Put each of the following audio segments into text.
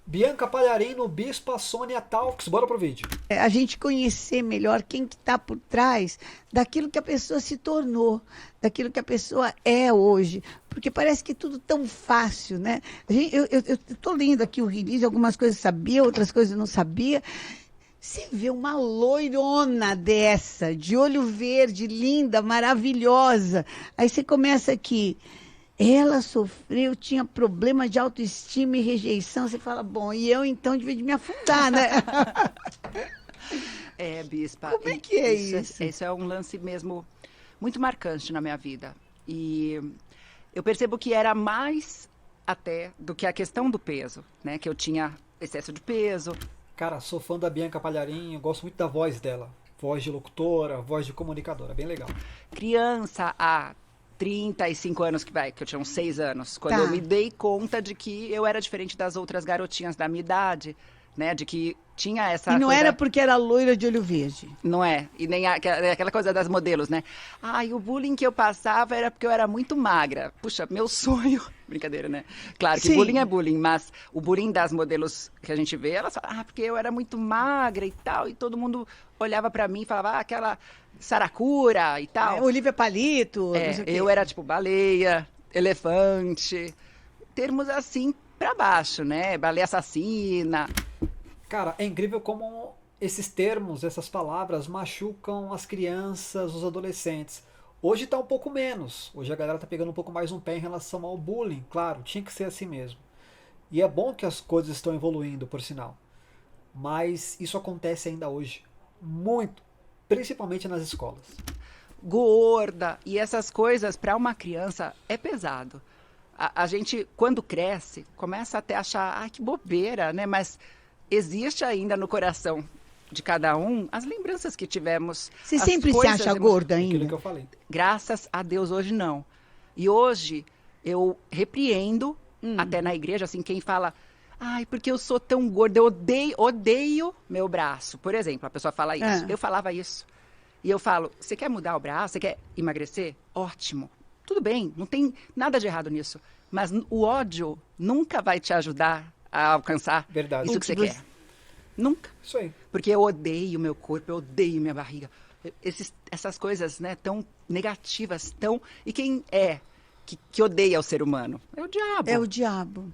Bianca Palharim no Bispa Sônia Talks. Bora pro vídeo. A gente conhecer melhor quem que está por trás daquilo que a pessoa se tornou, daquilo que a pessoa é hoje. Porque parece que tudo tão fácil, né? Eu estou lendo aqui o release, algumas coisas sabia, outras coisas eu não sabia. Você vê uma loirona dessa, de olho verde, linda, maravilhosa. Aí você começa aqui. Ela sofreu, tinha problema de autoestima e rejeição. Você fala, bom, e eu então devia de me afundar, né? É, Bispa. Como é que é isso? Isso é um lance mesmo muito marcante na minha vida. E eu percebo que era mais até do que a questão do peso, né? Que eu tinha excesso de peso. Cara, sou fã da Bianca Palharim, eu gosto muito da voz dela. Voz de locutora, voz de comunicadora, bem legal. Criança há 35 anos que eu tinha uns 6 anos, quando Tá. eu me dei conta de que eu era diferente das outras garotinhas da minha idade, né? De que tinha essa E não coisa... era porque era loira de olho verde. Não é, e nem aquela coisa das modelos, né? E o bullying que eu passava era porque eu era muito magra. Puxa, meu sonho... Brincadeira, né? Claro que Sim. bullying é bullying, mas o bullying das modelos que a gente vê, elas falam, porque eu era muito magra e tal, e todo mundo olhava pra mim e falava, aquela saracura e tal. Olivia Palito, não sei o quê. Eu era tipo baleia, elefante, termos assim pra baixo, né? Baleia assassina. Cara, é incrível como esses termos, essas palavras machucam as crianças, os adolescentes. Hoje tá um pouco menos. Hoje a galera tá pegando um pouco mais um pé em relação ao bullying. Claro, tinha que ser assim mesmo. E é bom que as coisas estão evoluindo, por sinal. Mas isso acontece ainda hoje. Muito. Principalmente nas escolas. Gorda e essas coisas para uma criança é pesado. A gente, quando cresce, começa até a achar, que bobeira, né? Mas existe ainda no coração de cada um as lembranças que tivemos. Você as sempre se coisas acha gorda Aquilo ainda? que eu falei. Graças a Deus hoje não. E hoje eu repreendo, até na igreja, assim, quem fala, porque eu sou tão gorda, eu odeio meu braço. Por exemplo, a pessoa fala isso. Eu falava isso. E eu falo, você quer mudar o braço? Você quer emagrecer? Ótimo. Tudo bem, não tem nada de errado nisso. Mas o ódio nunca vai te ajudar a alcançar Verdade. isso que você quer. Nunca. Isso aí. Porque eu odeio meu corpo, eu odeio minha barriga. Essas coisas, né, tão negativas, tão... E quem é que odeia o ser humano? É o diabo. É o diabo.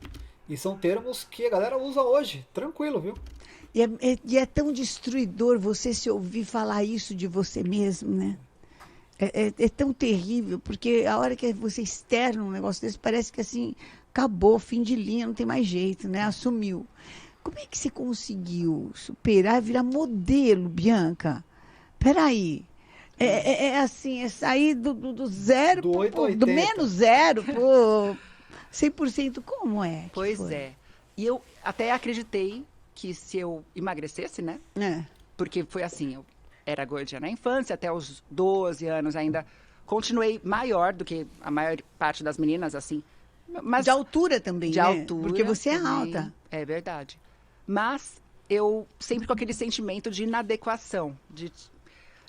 E são termos que a galera usa hoje. Tranquilo, viu? E é tão destruidor você se ouvir falar isso de você mesmo, né? É tão terrível, porque a hora que você externa um negócio desse, parece que assim, acabou, fim de linha, não tem mais jeito, né? Assumiu. Como é que você conseguiu superar e virar modelo, Bianca? Peraí. É assim, é sair do zero, Do 8 ao do 80. menos zero pro 100%. Como é? que Pois foi? é. E eu até acreditei que se eu emagrecesse, né? É. Porque foi assim, eu era gordinha na infância, até os 12 anos ainda continuei maior do que a maior parte das meninas, assim. Mas De altura também, de né? altura. Porque você é também, alta. É verdade. Mas eu sempre com aquele sentimento de inadequação, de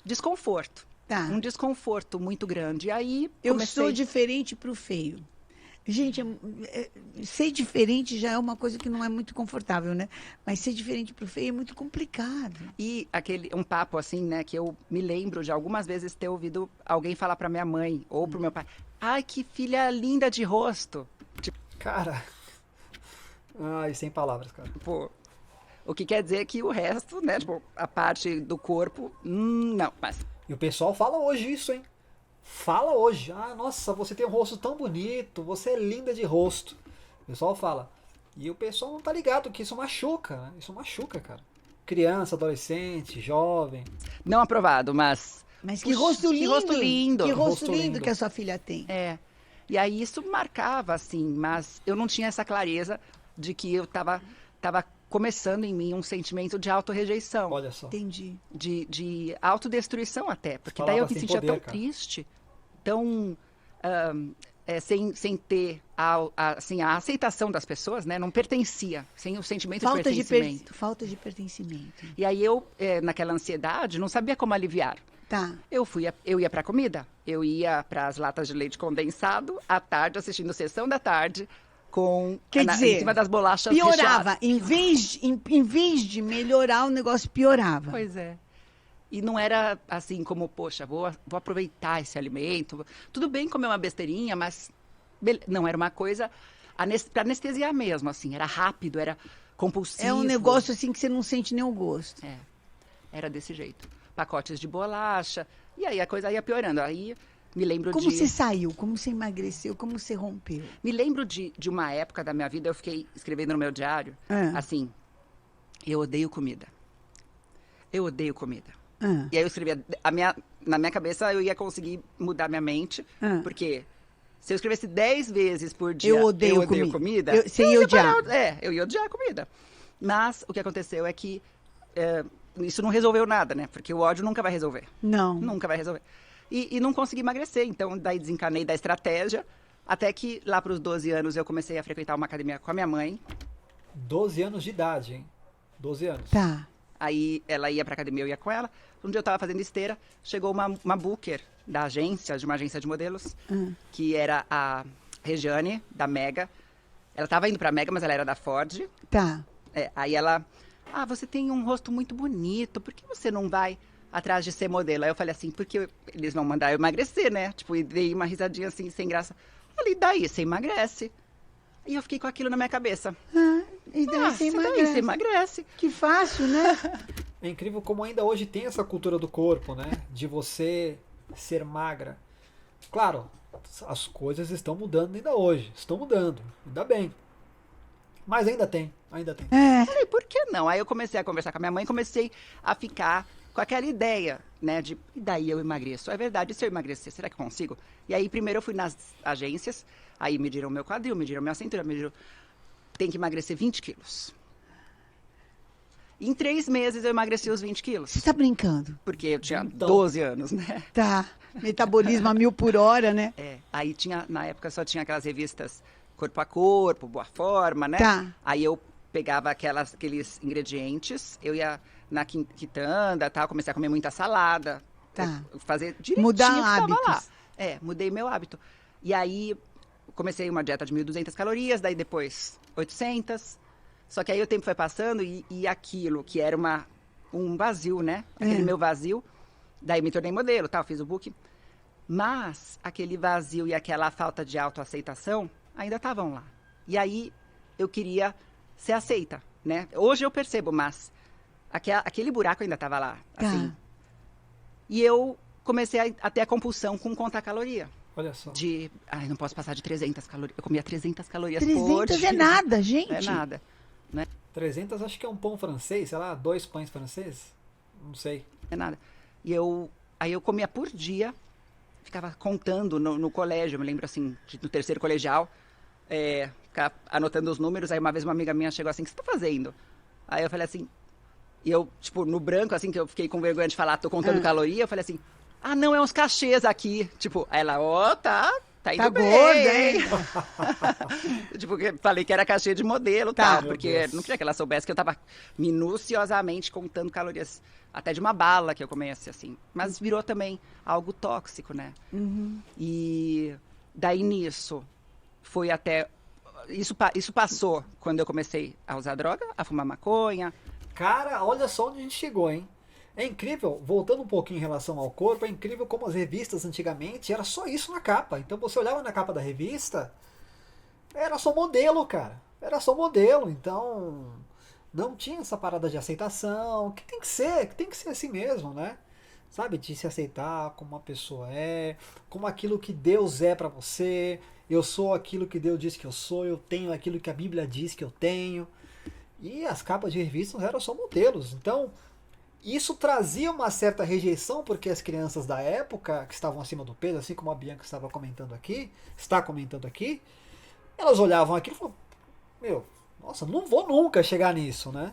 desconforto. Tá. Um desconforto muito grande. E aí Eu comecei... sou diferente pro feio. Gente, ser diferente já é uma coisa que não é muito confortável, né? Mas ser diferente pro feio é muito complicado. E um papo assim, né, que eu me lembro de algumas vezes ter ouvido alguém falar pra minha mãe ou pro meu pai: "Ai, que filha linda de rosto". Cara. Sem palavras, cara. Tipo, o que quer dizer que o resto, né, tipo, a parte do corpo, não, mas E o pessoal fala hoje isso, hein? Fala hoje. Nossa, você tem um rosto tão bonito, você é linda de rosto. O pessoal fala. E o pessoal não tá ligado que isso machuca, né? Isso machuca, cara. Criança, adolescente, jovem. não aprovado, mas Mas que puxa, rosto lindo! Que rosto lindo. Que rosto Rosto lindo lindo. que a sua filha tem. É. E aí isso marcava, assim, mas eu não tinha essa clareza de que eu tava começando em mim um sentimento de autorrejeição. Olha só. Entendi. De autodestruição até. Porque daí eu Palavras me têm sentia poder, tão cara. triste, tão... sem ter assim, a aceitação das pessoas, né? Não pertencia, sem o sentimento de pertencimento. Falta de pertencimento. E aí eu, naquela ansiedade, não sabia como aliviar. Tá. Eu ia para comida, eu ia para as latas de leite condensado à tarde, assistindo Sessão da Tarde, Quer dizer, em cima das bolachas piorava. recheadas. Em vez de melhorar, o negócio piorava. Pois é. E não era assim como, poxa, vou aproveitar esse alimento. Tudo bem comer uma besteirinha, mas não, era uma coisa para anestesiar mesmo, assim. Era rápido, era compulsivo. É um negócio assim que você não sente nenhum gosto. É, era desse jeito. Pacotes de bolacha. E aí a coisa ia piorando. Aí me lembro Como você saiu? Como você emagreceu? Como você rompeu? Me lembro de uma época da minha vida, eu fiquei escrevendo no meu diário, assim, eu odeio comida. Eu odeio comida. E aí eu escrevia, na minha cabeça eu ia conseguir mudar minha mente, porque se eu escrevesse 10 vezes por dia, eu odeio comida, você ia odiar. Eu ia odiar a comida. Mas o que aconteceu é que isso não resolveu nada, né? Porque o ódio nunca vai resolver. Não. Nunca vai resolver. E não consegui emagrecer, então daí desencanei da estratégia, até que lá para os 12 anos eu comecei a frequentar uma academia com a minha mãe. 12 anos de idade, hein? 12 anos. Tá. Aí ela ia pra academia, eu ia com ela. Um dia eu tava fazendo esteira, chegou uma booker de uma agência de modelos, que era a Regiane, da Mega. Ela tava indo pra Mega, mas ela era da Ford. Tá. Aí ela, você tem um rosto muito bonito, por que você não vai atrás de ser modelo? Aí eu falei assim, porque eles vão mandar eu emagrecer, né? Tipo, e dei uma risadinha assim, sem graça. Falei, daí você emagrece. E eu fiquei com aquilo na minha cabeça. E daí você emagrece. Daí você emagrece. Que fácil, né? É incrível como ainda hoje tem essa cultura do corpo, né? De você ser magra. Claro, as coisas estão mudando ainda hoje. Estão mudando, ainda bem. Mas ainda tem. Falei, por que não? Aí eu comecei a conversar com a minha mãe, comecei a ficar com aquela ideia, né, e daí eu emagreço. É verdade, se eu emagrecer, será que eu consigo? E aí primeiro eu fui nas agências, aí mediram meu quadril, mediram minha cintura, tem que emagrecer 20 quilos. Em 3 meses eu emagreci os 20 quilos. Você tá brincando? Porque eu tinha 12 anos, né? Tá. Metabolismo a 1000 por hora, né? Aí na época só tinha aquelas revistas Corpo a Corpo, Boa Forma, né? Tá. Aí eu pegava aqueles ingredientes, eu ia na quitanda, tal, comecei a comer muita salada. Tá. Fazer direitinho. Mudar hábitos. Lá. Mudei meu hábito. E aí comecei uma dieta de 1.200 calorias, daí depois 800. Só que aí o tempo foi passando e aquilo que era um vazio, né? Aquele meu vazio, daí me tornei modelo, tal, fiz o book. Mas aquele vazio e aquela falta de autoaceitação ainda estavam lá. E aí eu queria ser aceita, né? Hoje eu percebo, mas aquele buraco ainda estava lá, assim. E eu comecei a ter a compulsão com contar caloria. Olha só. Não posso passar de 300 calorias. Eu comia 300 calorias 300 por dia. 300 é nada, gente. É nada. 300 acho que é um pão francês, sei lá, 2 pães franceses? Não sei. É nada. Aí eu comia por dia, ficava contando no colégio, eu me lembro assim, no terceiro colegial, ficava anotando os números, aí uma vez uma amiga minha chegou assim, o que você tá fazendo? Aí eu falei assim, e eu, tipo, no branco, assim, que eu fiquei com vergonha de falar, tô contando caloria, eu falei assim, não, é uns cachês aqui. Tipo, ela, tá indo bem, gorda, hein? Tipo, falei que era cachê de modelo, tal, porque não queria que ela soubesse que eu tava minuciosamente contando calorias, até de uma bala que eu comesse, assim. Mas virou também algo tóxico, né? E daí nisso, foi até... Isso passou quando eu comecei a usar droga, a fumar maconha. Cara, olha só onde a gente chegou, hein? É incrível, voltando um pouquinho em relação ao corpo, é incrível como as revistas antigamente era só isso na capa. Então você olhava na capa da revista, era só modelo, cara. Era só modelo, então não tinha essa parada de aceitação, que tem que ser assim mesmo, né? Sabe, de se aceitar como uma pessoa como aquilo que Deus é pra você. Eu sou aquilo que Deus diz que eu sou, eu tenho aquilo que a Bíblia diz que eu tenho. E as capas de revistas eram só modelos, então... Isso trazia uma certa rejeição, porque as crianças da época, que estavam acima do peso, assim como a Bianca está comentando aqui, elas olhavam aquilo e falavam, nossa, não vou nunca chegar nisso, né?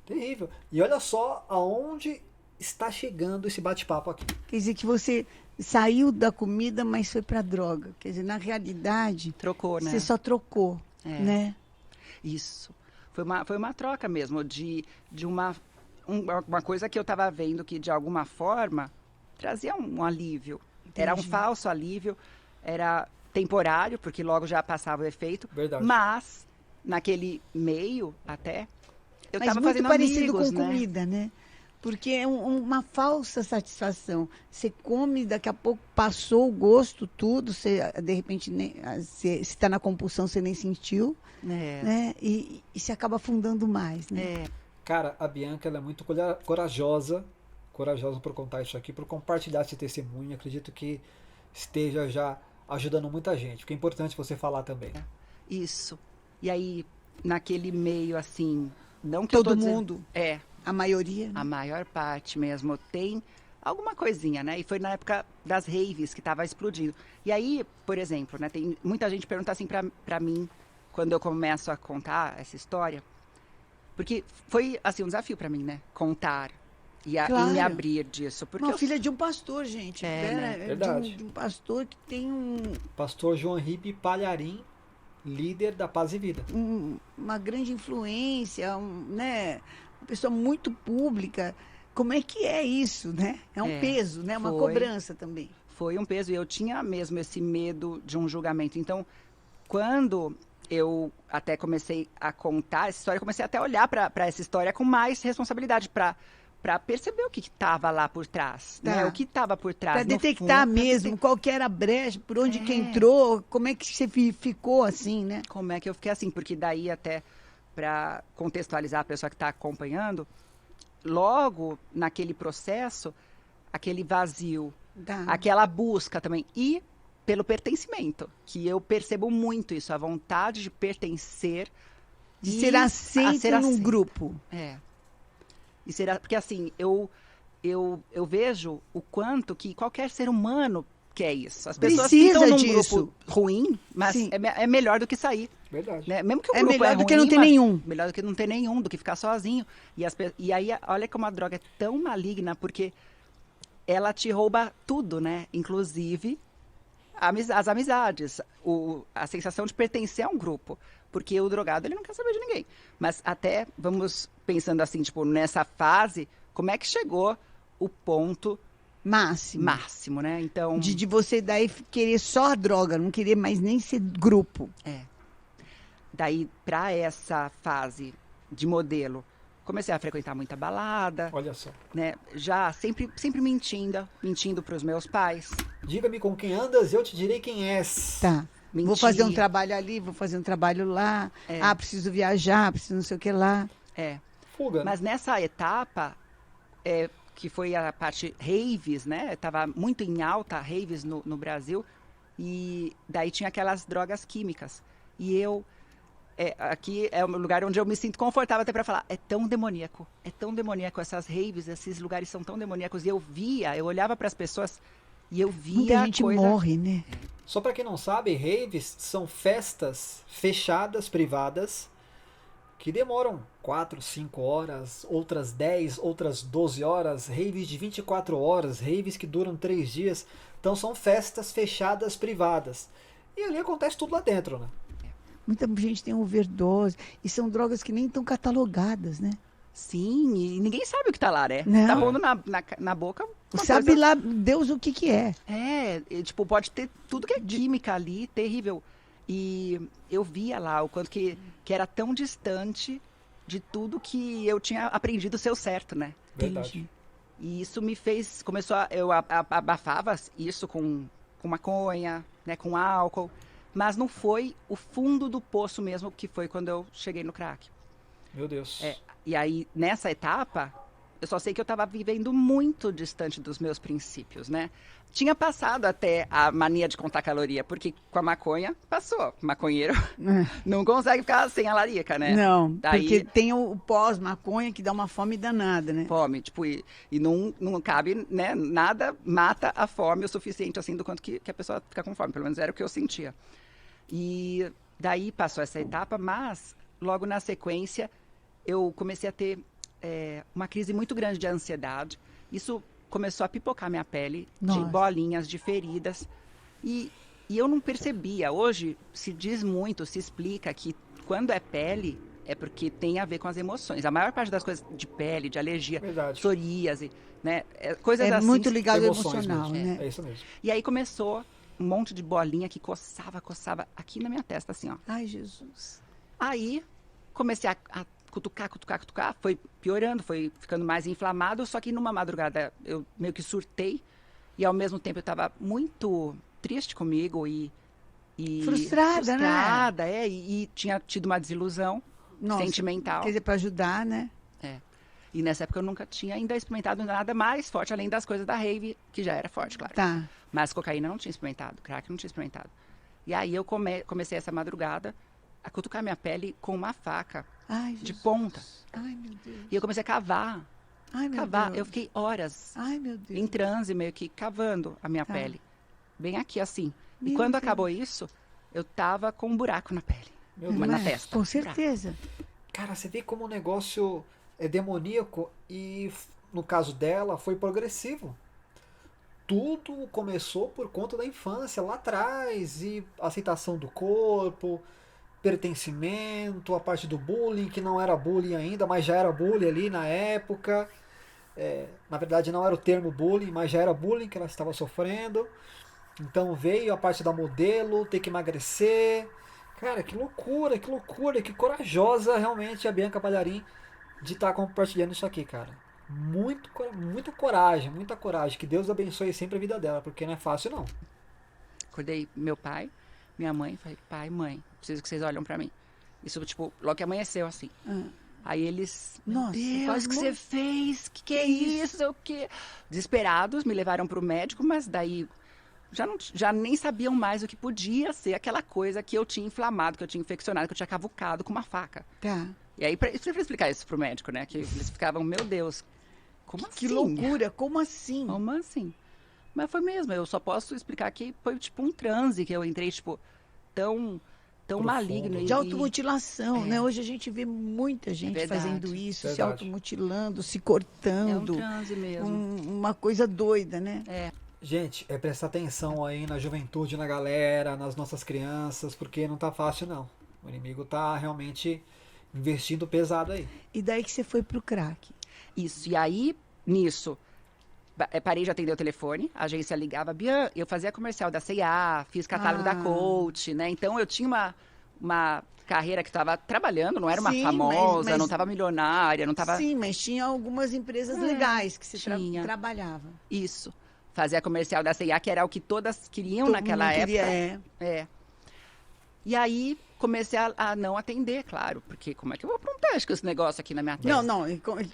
Terrível. E olha só aonde está chegando esse bate-papo aqui. Quer dizer que você saiu da comida, mas foi pra droga. Quer dizer, na realidade... Trocou, né? Você só trocou, né? Isso. Foi uma troca mesmo, de uma coisa que eu estava vendo que, de alguma forma, trazia um alívio. Entendi. Era um falso alívio, era temporário, porque logo já passava o efeito. Verdade. Mas, naquele meio até, eu Mas estava muito fazendo parecido amigos, com né? comida, né? Porque é uma falsa satisfação. Você come, daqui a pouco passou o gosto, tudo, você, de repente, se está na compulsão, você nem sentiu, É, né? E se acaba afundando mais, né? é, Cara, a Bianca ela é muito corajosa por contar isso aqui, por compartilhar esse testemunho. Acredito que esteja já ajudando muita gente, porque é importante você falar também. isso. E aí, naquele meio, assim, não que eu Todo tô dizendo- mundo, É, a maioria, né? a maior parte mesmo tem alguma coisinha, né? E foi na época das raves que tava explodindo. E aí, por exemplo, né, tem muita gente pergunta assim pra mim, quando eu começo a contar essa história, porque foi, assim, um desafio pra mim, né? Contar e me Claro. abrir disso. Porque Uma eu filha de um pastor, gente. É, né? Verdade. De um pastor que tem Pastor João Ribe Palharim, líder da Paz e Vida. uma grande influência, né? Uma pessoa muito pública. Como é que é isso, né? É um É, peso, né? Uma foi. cobrança também. foi um peso e eu tinha mesmo esse medo de um julgamento. Então, quando eu até comecei a contar essa história, eu comecei até a olhar para essa história com mais responsabilidade, para perceber o que estava lá por trás, Tá. né? O que estava por trás. Para no detectar fundo, pra mesmo qual que era a brecha, por onde que É. entrou, como é que você ficou assim, né? como é que eu fiquei assim, porque daí até para contextualizar a pessoa que está acompanhando, logo naquele processo, aquele vazio, Tá. aquela busca também e pelo pertencimento, que eu percebo muito isso, a vontade de pertencer, De e ser a aceito ser num aceito. grupo. É. E será porque assim, eu vejo o quanto que qualquer ser humano quer isso. As pessoas Precisa ficam num disso. grupo ruim, mas Sim. é melhor do que sair. Verdade. Né? Mesmo que o É grupo melhor do que ruim, não ter mas nenhum. melhor do que não ter nenhum, do que ficar sozinho. E aí, olha como a droga é tão maligna, porque ela te rouba tudo, né? Inclusive as amizades, a sensação de pertencer a um grupo. Porque o drogado, ele não quer saber de ninguém. Mas até, vamos pensando assim, tipo, nessa fase, como é que chegou o ponto Máximo. máximo, né? Então, De você daí querer só a droga, não querer mais nem ser grupo. daí, pra essa fase de modelo, comecei a frequentar muita balada, Olha só. né? Já sempre mentindo pros meus pais. Diga-me com quem andas, eu te direi quem és. Tá. Vou Mentir. fazer um trabalho ali, vou fazer um trabalho lá. É. Ah, preciso viajar, preciso não sei o que lá. É. Fuga. né? Mas nessa etapa, que foi a parte raves, né? Tava muito em alta raves no Brasil. E daí tinha aquelas drogas químicas. E eu, aqui é o lugar onde eu me sinto confortável até para falar. É tão demoníaco essas raves, esses lugares são tão demoníacos. E eu olhava para as pessoas e eu via Muita gente coisa... morre, né? Só para quem não sabe, raves são festas fechadas, privadas, que demoram 4, 5 horas, outras 10, outras 12 horas, raves de 24 horas, raves que duram 3 dias. Então são festas fechadas, privadas. E ali acontece tudo lá dentro, né? Muita gente tem overdose. E são drogas que nem estão catalogadas, né? Sim, e ninguém sabe o que tá lá, né? Não. Tá pondo na boca. uma Sabe coisa- lá Deus o que é. Tipo, pode ter tudo que é química ali, terrível. E eu via lá o quanto que era tão distante de tudo que eu tinha aprendido ser o certo, né? Verdade. E isso me fez, eu abafava isso com maconha, né, com álcool, mas não foi o fundo do poço mesmo que foi quando eu cheguei no crack. Meu Deus. E aí, nessa etapa, eu só sei que eu estava vivendo muito distante dos meus princípios, né? Tinha passado até a mania de contar caloria, porque com a maconha, passou. Maconheiro não consegue ficar sem a larica, né? Não, Daí- porque tem o pós-maconha que dá uma fome danada, né? Fome, tipo, e não cabe, né? Nada mata a fome o suficiente, assim, do quanto que a pessoa fica com fome. Pelo menos era o que eu sentia. E daí passou essa etapa, mas logo na sequência eu comecei a ter uma crise muito grande de ansiedade. Isso começou a pipocar minha pele, de Nossa. bolinhas, de feridas. E eu não percebia. Hoje se diz muito, se explica que quando é pele, é porque tem a ver com as emoções. A maior parte das coisas de pele, de alergia, Verdade. psoríase, né? Coisas É assim. muito ligado ao Emoções emocional, mesmo. né? É isso mesmo. E aí começou um monte de bolinha que coçava aqui na minha testa, assim, ó. Ai, Jesus. Aí, comecei a cutucar, foi piorando, foi ficando mais inflamado, só que numa madrugada eu meio que surtei, e ao mesmo tempo eu estava muito triste comigo e Frustrada, né? e tinha tido uma desilusão sentimental. Quer dizer, para ajudar, né? É. E nessa época eu nunca tinha ainda experimentado nada mais forte, além das coisas da rave, que já era forte, claro. Tá. Mas cocaína eu não tinha experimentado, crack eu não tinha experimentado. E aí eu comecei essa madrugada a cutucar minha pele com uma faca Ai, de Jesus. ponta. Ai, meu Deus. E eu comecei a cavar. Ai, meu Cavar. Deus. Eu fiquei horas Ai, meu Deus. em transe, meio que cavando a minha Tá. pele. Bem aqui, assim. E Meu quando Deus. acabou isso, eu tava com um buraco na pele. Meu Uma Deus. na testa. Com certeza. Cara, você vê como o negócio é demoníaco e, no caso dela, foi progressivo. Tudo começou por conta da infância, lá atrás, e aceitação do corpo, pertencimento, a parte do bullying, que não era bullying ainda, mas já era bullying ali na época. Na verdade, não era o termo bullying, mas já era bullying que ela estava sofrendo. Então veio a parte da modelo, ter que emagrecer. Cara, que loucura, que corajosa realmente a Bianca Palharim de estar compartilhando isso aqui, cara. Muita coragem. Que Deus abençoe sempre a vida dela, porque não é fácil, não. Acordei meu pai, minha mãe, falei, pai, mãe, preciso que vocês olhem pra mim. Isso, tipo, logo que amanheceu, assim. Aí eles, meu Nossa, Deus, quase o que você fez? Que é isso? O que? Desesperados, me levaram pro médico, mas daí já nem sabiam mais o que podia ser aquela coisa que eu tinha inflamado, que eu tinha infeccionado, que eu tinha cavucado com uma faca. Tá. E aí, pra explicar isso pro médico, né? Que eles ficavam, meu Deus, como assim? Que loucura, como assim? Como assim? Mas foi mesmo, eu só posso explicar que foi tipo um transe que eu entrei, tipo, tão Profundo. maligno. De automutilação, É. né? Hoje a gente vê muita gente verdade. fazendo isso, se Verdade. automutilando, se É um cortando. transe mesmo. Uma coisa doida, né? Gente, é prestar atenção aí na juventude, na galera, nas nossas crianças, porque não tá fácil, não. O inimigo tá realmente investindo pesado aí. E daí que você foi pro crack. Isso, e aí, nisso, parei de atender o telefone, a agência ligava, eu fazia comercial da C&A, fiz catálogo da Coach, né? Então eu tinha uma carreira que estava trabalhando, não era uma Sim, famosa, mas- não estava milionária, não estava... Sim, mas tinha algumas empresas legais que você tinha. trabalhava. Isso. Fazia comercial da C&A, que era o que todas queriam Todo naquela mundo época. queria, É. E aí comecei a não atender, claro, porque como é que eu vou pra um teste com esse negócio aqui na minha testa? Não,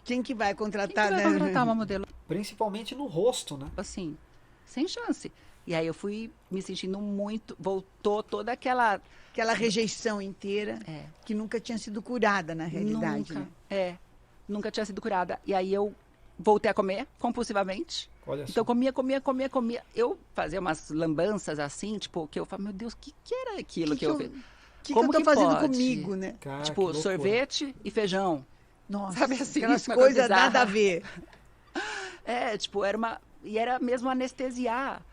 quem que vai Quem que contratar, vai né? contratar uma modelo Principalmente no rosto, né? assim, sem chance? E aí eu fui me sentindo muito, voltou toda aquela... Aquela rejeição inteira É. que nunca tinha sido curada na realidade, nunca, né? nunca tinha sido curada. E aí eu voltei a comer compulsivamente. Olha só. Então comia. Eu fazia umas lambanças assim, tipo, que eu falava, meu Deus, o que era aquilo que eu vi? O que Como eu tô que fazendo pode? comigo, né? Cara, que Tipo, loucura. sorvete e feijão. Nossa, Sabe assim, aquelas uma coisa coisas nada bizarra. a ver. Tipo, era mesmo anestesiar.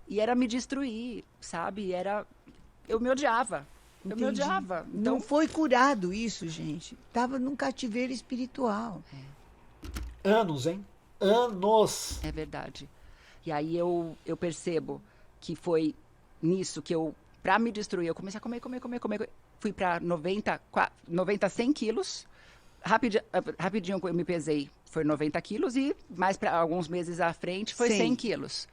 E era me destruir, sabe? Eu me odiava. Eu me Entendi. odiava. Não Então, foi curado isso, gente. Tava num cativeiro espiritual. Anos, hein? Anos! é verdade. E aí eu percebo que foi nisso que pra me destruir, eu comecei a comer. Fui pra 90, 100 quilos. Rapidinho eu me pesei, foi 90 quilos. E mais para alguns meses à frente foi 100. 100 quilos.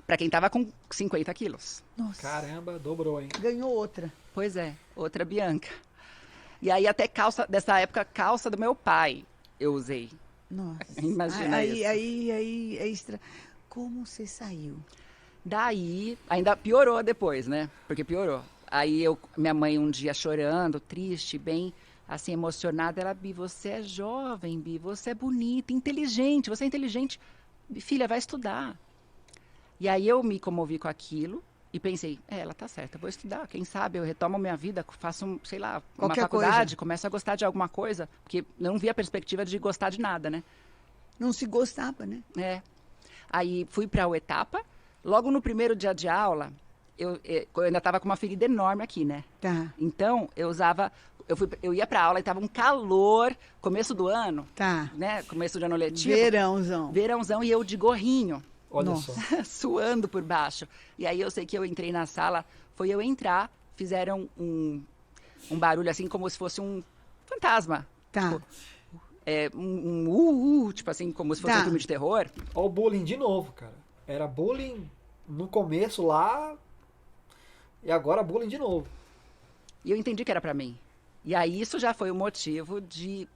Pra quem tava com 50 quilos. Nossa, Caramba, dobrou, hein? ganhou outra. Pois é, outra Bianca. E aí até dessa época, calça do meu pai eu usei. Nossa. Imagina isso. Aí, extra. Como você saiu? Daí, ainda piorou depois, né? Porque piorou. Aí minha mãe um dia chorando, triste, bem assim, emocionada, ela, Bi, você é jovem, Bi, você é bonita, inteligente, você é inteligente. Filha, vai estudar. E aí eu me comovi com aquilo e pensei, ela tá certa, vou estudar. Quem sabe eu retomo minha vida, faço, sei lá, uma Qualquer faculdade, coisa. começo a gostar de alguma coisa, porque não via a perspectiva de gostar de nada, né? Não se gostava, né? Aí fui para o Etapa. Logo no primeiro dia de aula, eu ainda estava com uma ferida enorme aqui, né? Tá, Então, eu ia para aula e tava um calor, começo do ano, tá. né? Começo de ano letivo. Verãozão. Verãozão e eu de gorrinho. Olha Nossa. só. suando por baixo. E aí eu sei que eu entrei na sala, foi eu entrar, fizeram um barulho assim como se fosse um fantasma. Tá. Tipo, tipo assim, como se fosse Tá. um filme de terror. Olha o bullying de novo, cara. Era bullying no começo lá e agora bullying de novo. E eu entendi que era pra mim. E aí isso já foi o motivo de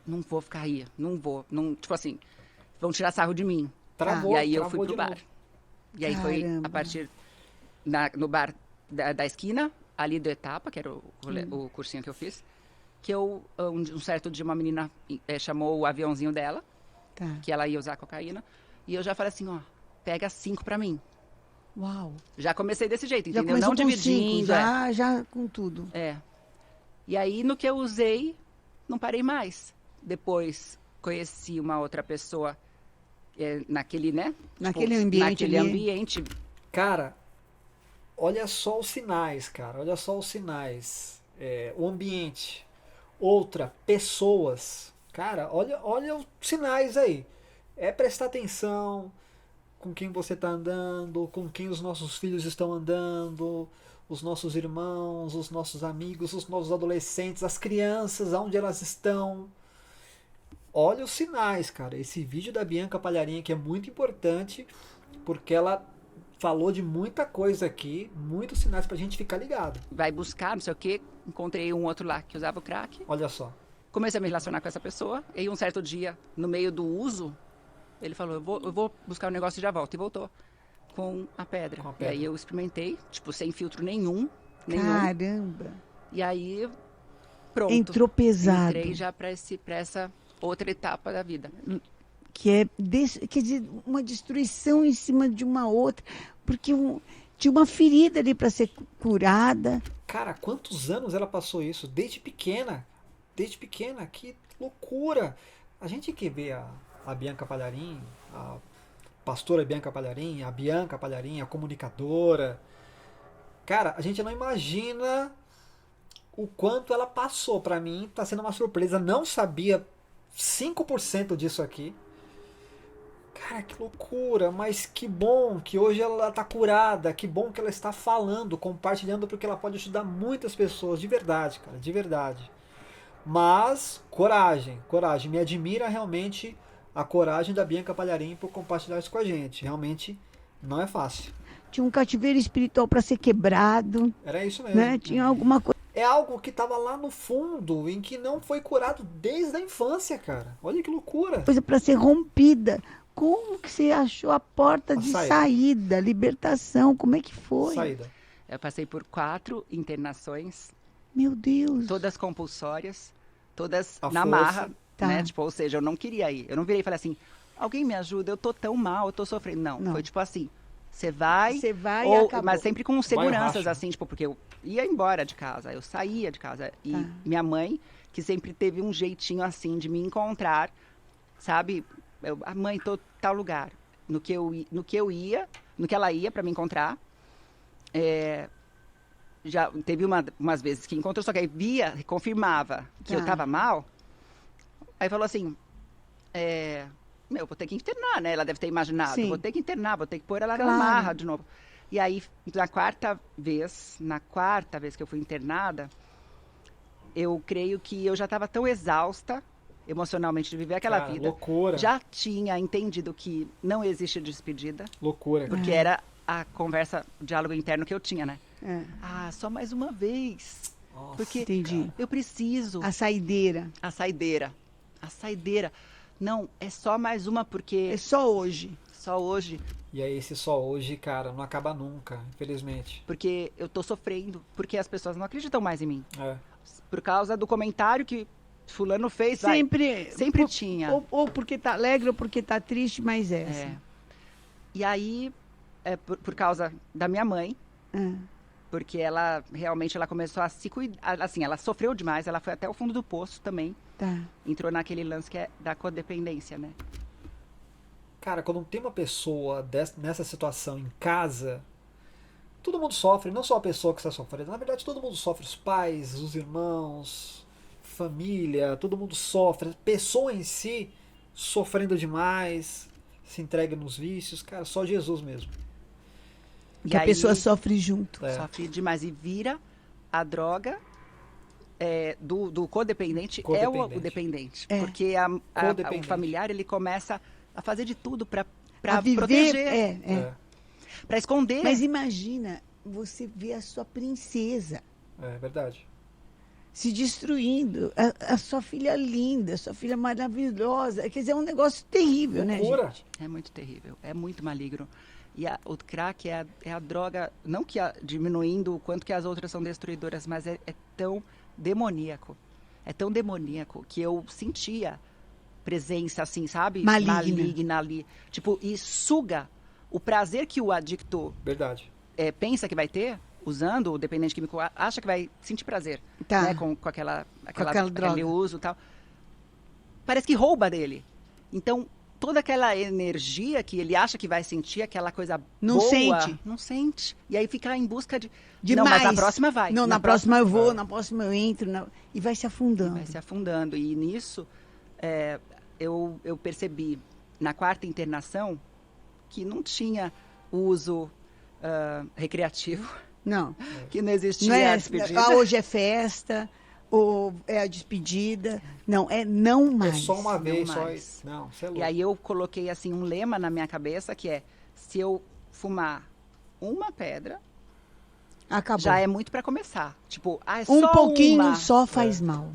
não vou ficar aí, não vou, não, tipo assim, vão tirar sarro de mim. Travou, E aí eu fui travou pro de bar. novo. E aí foi Caramba. a partir no bar da esquina, ali do Etapa, que era o cursinho que eu fiz, que um certo dia uma menina chamou o aviãozinho dela, Tá. que ela ia usar cocaína, e eu já falei assim, ó, pega 5 pra mim. Uau. Já comecei desse jeito, Já entendeu? começou Não com 5, dividindo. já com tudo. E aí, no que eu usei, não parei mais. Depois, conheci uma outra pessoa naquele, né? Naquele ambiente Naquele ali. ambiente. Cara, olha só os sinais, cara. Olha só os sinais. O ambiente. Outra, pessoas. Cara, olha os sinais aí. É prestar atenção com quem você está andando, com quem os nossos filhos estão andando, os nossos irmãos, os nossos amigos, os nossos adolescentes, as crianças, aonde elas estão. Olha os sinais, cara. Esse vídeo da Bianca Palharim que é muito importante, porque ela falou de muita coisa aqui, muitos sinais pra gente ficar ligado. Vai buscar, não sei o quê. Encontrei um outro lá que usava o crack. Olha só. Comecei a me relacionar com essa pessoa. E aí, um certo dia, no meio do uso, ele falou, eu vou buscar um negócio e já volto. E voltou com a pedra. Com a E pedra. aí eu experimentei, tipo, sem filtro nenhum. Caramba. E aí, pronto. Entrou pesado. Entrei já pra essa outra etapa da vida. Quer dizer, uma destruição em cima de uma outra, porque tinha uma ferida ali para ser curada. Cara, quantos anos ela passou isso? Desde pequena. Desde pequena. Que loucura. A gente que vê a Bianca Palharim, a pastora Bianca Palharim, a Bianca Palharim, a comunicadora. Cara, a gente não imagina o quanto ela passou. Pra mim, tá sendo uma surpresa. Não sabia 5% disso aqui. Cara, que loucura, mas que bom que hoje ela tá curada, que bom que ela está falando, compartilhando, porque ela pode ajudar muitas pessoas, de verdade, cara, de verdade. Mas, coragem, coragem, me admira realmente a coragem da Bianca Palharim por compartilhar isso com a gente, realmente não é fácil. Tinha um cativeiro espiritual para ser quebrado, Era isso mesmo. né? Tinha alguma coisa. É algo que estava lá no fundo, em que não foi curado desde a infância, cara. Olha que loucura. Coisa para ser rompida. Como que você achou a porta A de saída. saída, libertação? Como é que foi? Saída. Eu passei por 4 internações, Meu Deus. todas compulsórias, todas A na força. marra, Tá. né? Tipo, ou seja, eu não queria ir. Eu não virei e falei assim, alguém me ajuda, eu tô tão mal, eu tô sofrendo. Não. Foi tipo assim, você vai, Você vai e acabou. mas sempre com seguranças, racha. assim, tipo, porque eu ia embora de casa, eu saía de casa. E Tá. minha mãe, que sempre teve um jeitinho assim de me encontrar, sabe? A mãe, tô tal lugar. No que ela ia pra me encontrar, já teve umas vezes que encontrou, só que aí via, confirmava que eu Tá. tava mal. Aí falou assim, vou ter que internar, né? Ela deve ter imaginado, Sim. vou ter que internar, vou ter que pôr ela na Claro. marra de novo. E aí, na quarta vez que eu fui internada, eu creio que eu já estava tão exausta emocionalmente de viver aquela Cara, vida. loucura. Já tinha entendido que não existe despedida, Loucura. porque era a conversa, o diálogo interno que eu tinha, né? É, Ah, só mais uma vez. Nossa, Porque entendi. eu preciso. A saideira. A saideira. A saideira. Não, é só mais uma, porque É só hoje. só hoje. E aí esse só hoje, cara, não acaba nunca, infelizmente. Porque eu tô sofrendo. Porque as pessoas não acreditam mais em mim. É. Por causa do comentário que fulano fez. vai. Sempre tinha. Ou porque tá alegre ou porque tá triste, mas é É. essa. E aí, por causa da minha mãe, É. porque ela realmente ela começou a se cuidar. Assim, ela sofreu demais, ela foi até o fundo do poço também. Tá. Entrou naquele lance que é da codependência, né? Cara, quando tem uma pessoa nessa situação em casa, todo mundo sofre, não só a pessoa que está sofrendo. Na verdade, todo mundo sofre. Os pais, os irmãos, família, todo mundo sofre. A pessoa em si sofrendo demais, se entregue nos vícios, cara, só Jesus mesmo. E Que a aí, pessoa sofre junto. É. sofre demais e vira a droga do codependente, é o Codependente. dependente. É. Porque o Codependente. familiar, ele começa a fazer de tudo A para viver. proteger, É, para esconder. Mas imagina você ver a sua princesa é verdade. se destruindo, a sua filha linda, a sua filha maravilhosa. Quer dizer, é um negócio terrível, né, Loucura. gente? É muito terrível, é muito maligno. E o crack é a droga, não que diminuindo o quanto que as outras são destruidoras, mas é tão demoníaco. É tão demoníaco que eu sentia presença, assim, sabe? Maligna. Ali. Tipo, e suga o prazer que o adicto Verdade. pensa que vai ter, usando o dependente químico, acha que vai sentir prazer, Tá. né? Com aquela aquela droga. aquele uso e tal. Parece que rouba dele. Então, toda aquela energia que ele acha que vai sentir, aquela coisa Não boa, sente. não sente. E aí fica em busca de... De não, mais. mas na próxima vai. Não, na próxima eu vou, na próxima eu entro. E vai se afundando. Vai se afundando. E nisso, eu percebi, na quarta internação, que não tinha uso recreativo, Não. que não existia Não é, despedida. hoje é festa, ou é a despedida. Não, é não mais. É só uma vez, só mais. isso. Não, você é louco. E aí eu coloquei assim um lema na minha cabeça que é: se eu fumar uma pedra, Acabou. já é muito para começar. Tipo, é Um só pouquinho uma. só faz mal.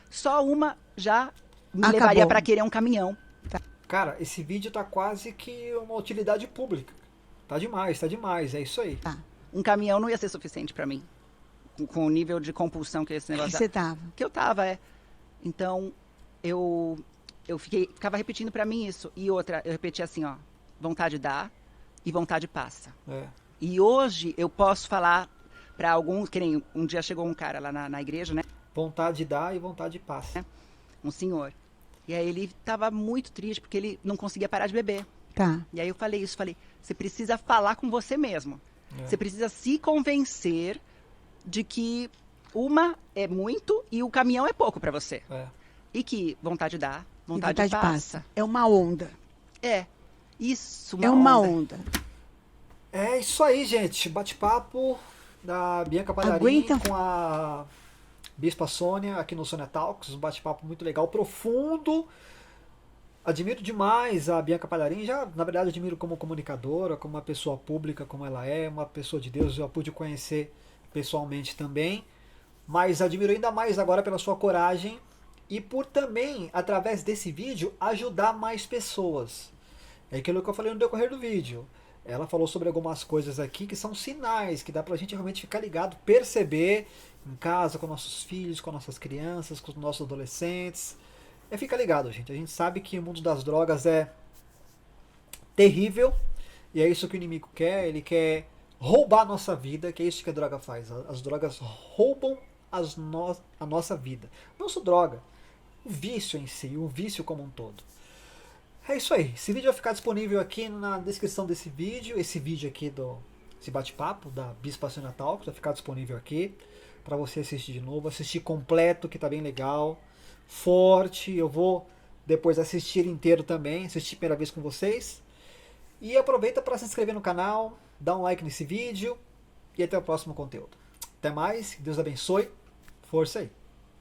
Só uma já me Acabou. levaria para querer um caminhão. Cara, esse vídeo tá quase que uma utilidade pública. Tá demais, é isso aí. Tá. Um caminhão não ia ser suficiente para mim, com o nível de compulsão que esse Que negócio você tava. que eu tava, Então, eu ficava repetindo pra mim isso. E outra, eu repetia assim, ó, vontade dá e vontade passa. É. E hoje eu posso falar pra alguns, que nem um dia chegou um cara lá na igreja, né? Vontade dá e vontade passa. Um senhor. E aí ele tava muito triste porque ele não conseguia parar de beber. Tá. E aí eu falei, você precisa falar com você mesmo. É. Você precisa se convencer de que uma é muito e o caminhão é pouco pra você. É. E que vontade dá, E vontade passa. É uma onda. Isso, É uma onda. É isso aí, gente. Bate-papo da Bianca Palharim Aguenta. com a Bispa Sônia aqui no Sônia Talks. Um bate-papo muito legal, profundo. Admiro demais a Bianca Palharim. Já, na verdade, admiro como comunicadora, como uma pessoa pública, como ela é, uma pessoa de Deus. Eu a pude conhecer pessoalmente também. Mas admiro ainda mais agora pela sua coragem e por também, através desse vídeo, ajudar mais pessoas. É aquilo que eu falei no decorrer do vídeo. Ela falou sobre algumas coisas aqui que são sinais, que dá pra gente realmente ficar ligado, perceber em casa, com nossos filhos, com nossas crianças, com os nossos adolescentes. Fica ligado, gente. A gente sabe que o mundo das drogas é terrível e é isso que o inimigo quer. Ele quer roubar a nossa vida, que é isso que a droga faz. As drogas roubam a nossa vida. Não só droga, o vício em si, o vício como um todo. É isso aí. Esse vídeo vai ficar disponível aqui na descrição desse vídeo. Esse vídeo aqui esse bate-papo da Bispa Sônia Talks vai ficar disponível aqui para você assistir de novo, assistir completo, que tá bem legal, forte. Eu vou depois assistir inteiro também, assistir a primeira vez com vocês. E aproveita para se inscrever no canal, dá um like nesse vídeo e até o próximo conteúdo. Até mais, que Deus abençoe. Força aí.